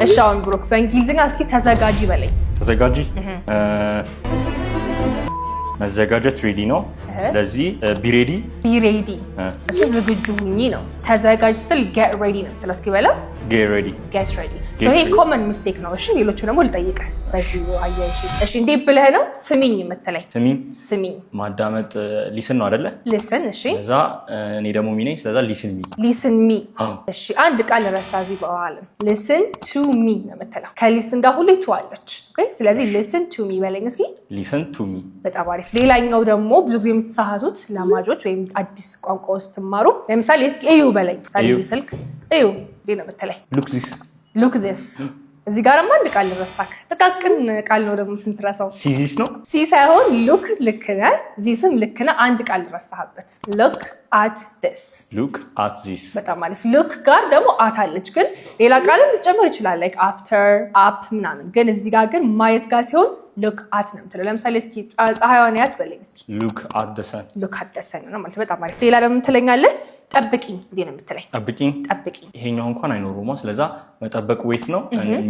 እሺ አሁን ብሩክ በእንግሊዝኛ እስኪ ተዘጋጂ በለኝ። ተዘጋጂ መዘጋጀት ሬዲ ነው። ስለዚህ ቢ ሬዲ እሱ ዝግጁ ሁኚ ነው። ተዘጋጅ ስትል get ready ነው የምትለው። እስኪ በለው get ready so ይሄ ኮመን ሚስቴክ ነው። እሺ ሌሎቹ ደግሞ ልጠይቅህ በዚህ አያይሽ። እሺ እንዴት ብለህ ነው ስሚኝ የምትለኝ? ስሚኝ ማዳመጥ ሊስን ነው አይደለ? ሊስን። እሺ ስለዛ እኔ ደግሞ ሚ ነኝ። ስለዛ ሊስን ሚ እሺ አንድ ቃል ረሳ እዚህ በኋላ listen to me ነው የምትለው። ከሊስን ጋር ሁሉ ትዋለች። ኦኬ ስለዚህ listen to me በለኝ እስኪ። listen to me በጣም አሪፍ። ሌላኛው ደግሞ ብዙ ጊዜ የምትሳሳቱት ለማጆች ወይም አዲስ ቋንቋ ውስጥ ትማሩ ለምሳሌ እስኪ እዩ በለኝ። ሳሊ ስልክ እዩ ዲና በተለይ look this እዚህ ጋርማ አንድ ቃል ረሳክ። ጥቃቅን ቃል ነው ደግሞ የምትረሳው። ሲዚስ ነው ሲ ሳይሆን look ልክ ነህ፣ ዚስም ልክ ነህ። አንድ ቃል ረሳህበት። look at this በጣም አሪፍ። look ጋር ደግሞ at አለች፣ ግን ሌላ ቃልም ልጨምር ይችላል like after up ምናምን። ግን እዚህ ጋር ግን ማየት ጋር ሲሆን look at ነው የምትለው። ለምሳሌ እስኪ ፀሐይዋን ያት በለኝ እስኪ። look at the sun ነው ማለት በጣም አሪፍ። ሌላ ደግሞ ትለኛለህ ጠብቂኝ እንዴ ነው የምትለኝ። ጠብቂኝ ይሄኛው እንኳን አይኖርማ። ስለዛ መጠበቅ ዌት ነው።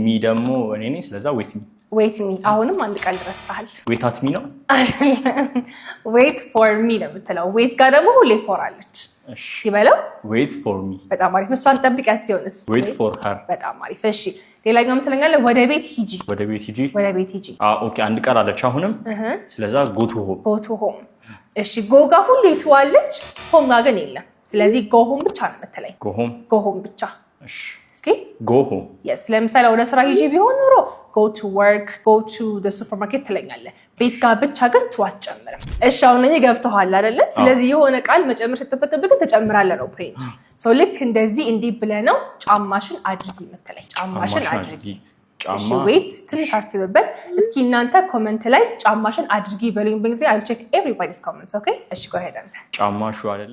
ሚ ደግሞ እኔ ነኝ። ስለዛ ዌት ሚ አሁንም አንድ ቃል ረስተሃል። ዌት አት ሚ ነው። ዌት ፎር ሚ ነው የምትለው። ዌት ጋር ደግሞ ሁሌ ፎር አለች። እሺ ይበለው ዌት ፎር ሚ በጣም አሪፍ። እሷን ጠብቂያት ሲሆንስ ዌት ፎር ሄር በጣም አሪፍ። እሺ ሌላኛው የምትለኛለህ ወደ ቤት ሂጂ። ኦኬ አንድ ቃል አለች አሁንም። ስለዛ go to home እሺ ጎ ጋር ሁሌ ትዋለች፣ ሆም ጋር ግን የለም። ስለዚህ go home ብቻ ነው የምትለኝ። go home ብቻ። እሺ እስኪ go home yes ለምሳሌ ወደ ስራ ሂጂ ቢሆን ኖሮ go to work go to the supermarket ትለኛለህ። ቤት ጋር ብቻ ግን ቱ አትጨምርም። እሺ አሁን እኔ ገብቶሃል አይደለ? ስለዚህ የሆነ ቃል መጨመር ከተፈለገ ግን ትጨምራለህ ነው ፖይንት። ሶ ልክ እንደዚህ እንዲህ ብለህ ነው ጫማሽን አድርጊ የምትለኝ። ጫማሽን አድርጊ። እሺ ዌት ትንሽ አስብበት እስኪ። እናንተ ኮሜንት ላይ ጫማሽን አድርጊ በሉኝ በእንግሊዝኛ። I'll check everybody's comments okay? እሺ go ahead አንተ። ጫማሹ አይደለ